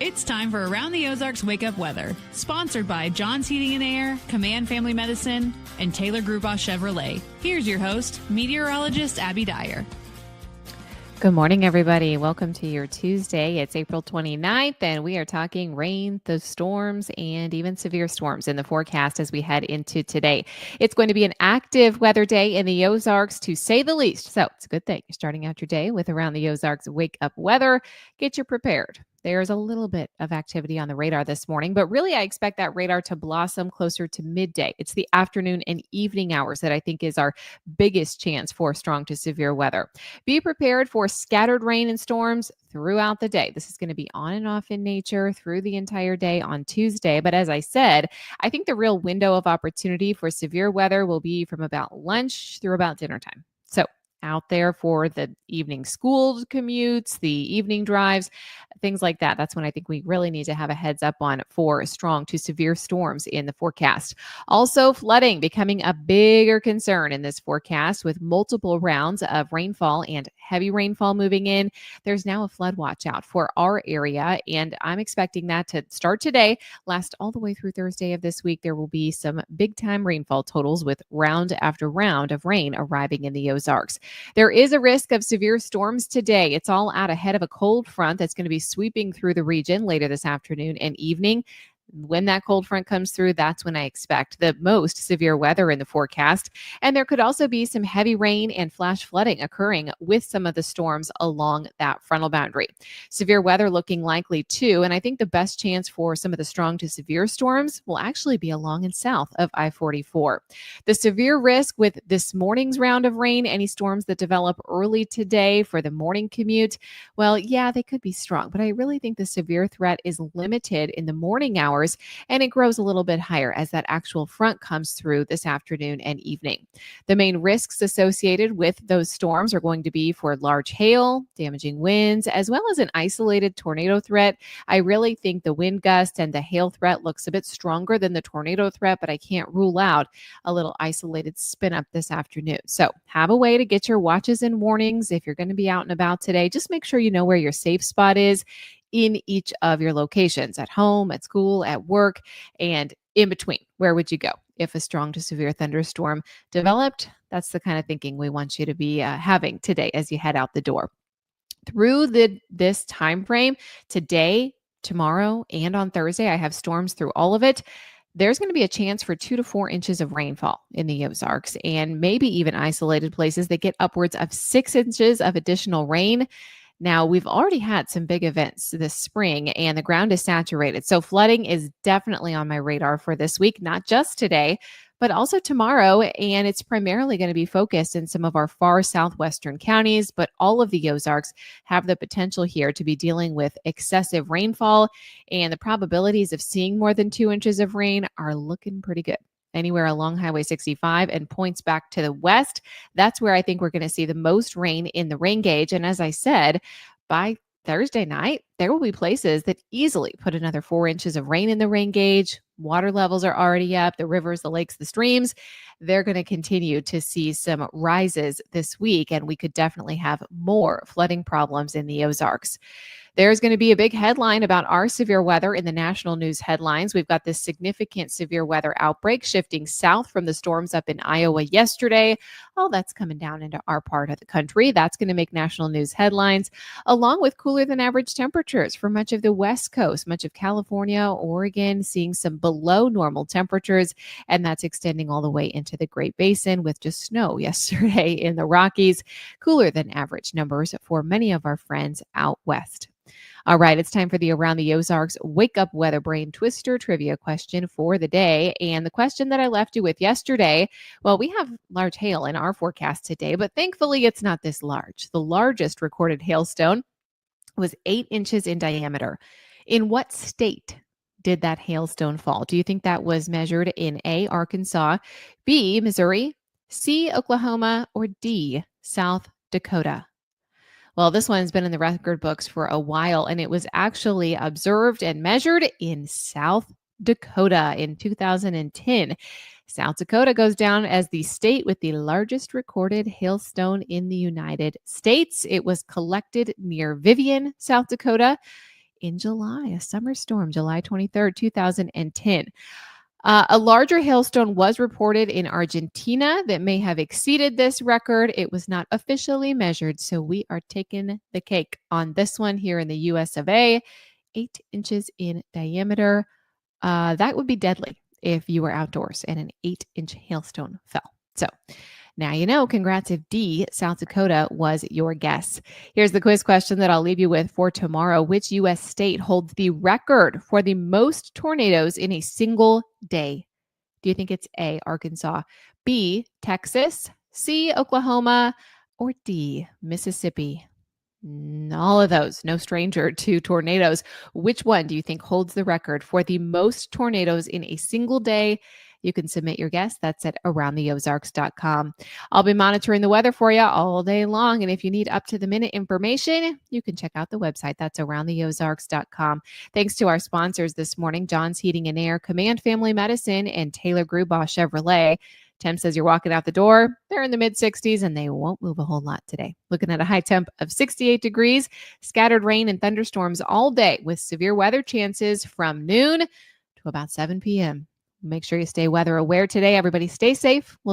It's time for Around the Ozarks Wake Up Weather, sponsored by John's Heating and Air, Command Family Medicine, and Taylor Grubaugh Chevrolet. Here's your host, meteorologist Abby Dyer. Good morning, everybody. Welcome to your Tuesday. It's April 29th, and we are talking rain, the storms, and even severe storms in the forecast as we head into today. It's going to be an active weather day in the Ozarks, to say the least. So it's a good thing you're starting out your day with Around the Ozarks Wake Up Weather. Get you prepared. There's a little bit of activity on the radar this morning, but really I expect that radar to blossom closer to midday. It's the afternoon and evening hours that I think is our biggest chance for strong to severe weather. Be prepared for scattered rain and storms throughout the day. This is going to be on and off in nature through the entire day on Tuesday. But as I said, I think the real window of opportunity for severe weather will be from about lunch through about dinner time. So out there for the evening school commutes, the evening drives, things like that. That's when I think we really need to have a heads up on for strong to severe storms in the forecast. Also, flooding becoming a bigger concern in this forecast with multiple rounds of rainfall and heavy rainfall moving in. There's now a flood watch out for our area, and I'm expecting that to start today, last all the way through Thursday of this week. There will be some big time rainfall totals with round after round of rain arriving in the Ozarks. There is a risk of severe storms today. It's all out ahead of a cold front that's going to be sweeping through the region later this afternoon and evening. When that cold front comes through, that's when I expect the most severe weather in the forecast. And there could also be some heavy rain and flash flooding occurring with some of the storms along that frontal boundary. Severe weather looking likely too. And I think the best chance for some of the strong to severe storms will actually be along and south of I-44. The severe risk with this morning's round of rain, any storms that develop early today for the morning commute, well, yeah, they could be strong, but I really think the severe threat is limited in the morning hours, and it grows a little bit higher as that actual front comes through this afternoon and evening. The main risks associated with those storms are going to be for large hail, damaging winds, as well as an isolated tornado threat. I really think the wind gust and the hail threat looks a bit stronger than the tornado threat, but I can't rule out a little isolated spin up this afternoon. So have a way to get your watches and warnings if you're going to be out and about today. Just make sure you know where your safe spot is in each of your locations, at home, at school, at work, and in between. Where would you go if a strong to severe thunderstorm developed? That's the kind of thinking we want you to be having today as you head out the door. Through this time frame, today, tomorrow, and on Thursday, I have storms through all of it. There's going to be a chance for 2 to 4 inches of rainfall in the Ozarks, and maybe even isolated places that get upwards of 6 inches of additional rain. Now, we've already had some big events this spring and the ground is saturated. So flooding is definitely on my radar for this week, not just today, but also tomorrow. And it's primarily going to be focused in some of our far southwestern counties, but all of the Ozarks have the potential here to be dealing with excessive rainfall, and the probabilities of seeing more than 2 inches of rain are looking pretty good. Anywhere along Highway 65 and points back to the west. That's where I think we're going to see the most rain in the rain gauge. And as I said, by Thursday night, there will be places that easily put another 4 inches of rain in the rain gauge. Water levels are already up. The rivers, the lakes, the streams, they're going to continue to see some rises this week. And we could definitely have more flooding problems in the Ozarks. There's going to be a big headline about our severe weather in the national news headlines. We've got this significant severe weather outbreak shifting south from the storms up in Iowa yesterday. Oh, that's coming down into our part of the country. That's going to make national news headlines, along with cooler than average temperatures for much of the West Coast, much of California, Oregon, seeing some below normal temperatures, and that's extending all the way into the Great Basin with just snow yesterday in the Rockies. Cooler than average numbers for many of our friends out west. All right, it's time for the Around the Ozarks Wake Up Weather Brain Twister trivia question for the day. And the question that I left you with yesterday, well, we have large hail in our forecast today, but thankfully it's not this large. The largest recorded hailstone was 8 inches in diameter. In what state did that hailstone fall? Do you think that was measured in A, Arkansas, B, Missouri, C, Oklahoma, or D, South Dakota? Well, this one's been in the record books for a while, and it was actually observed and measured in South Dakota in 2010. South Dakota goes down as the state with the largest recorded hailstone in the United States. It was collected near Vivian, South Dakota, in July, a summer storm, July 23rd, 2010. A larger hailstone was reported in Argentina that may have exceeded this record. It was not officially measured, so we are taking the cake on this one here in the US of A. 8 inches in diameter. That would be deadly if you were outdoors and an 8-inch hailstone fell. So now you know. Congrats if D, South Dakota, was your guess. Here's the quiz question that I'll leave you with for tomorrow. Which U.S. state holds the record for the most tornadoes in a single day? Do you think it's A, Arkansas, B, Texas, C, Oklahoma, or D, Mississippi? All of those, no stranger to tornadoes. Which one do you think holds the record for the most tornadoes in a single day? You can submit your guess. That's at aroundtheozarks.com. I'll be monitoring the weather for you all day long. And if you need up-to-the-minute information, you can check out the website. That's aroundtheozarks.com. Thanks to our sponsors this morning, John's Heating and Air, Command Family Medicine, and Taylor Grubaugh Chevrolet. Temp says you're walking out the door. They're in the mid-60s, and they won't move a whole lot today. Looking at a high temp of 68 degrees, scattered rain and thunderstorms all day with severe weather chances from noon to about 7 p.m. Make sure you stay weather aware today. Everybody stay safe. We'll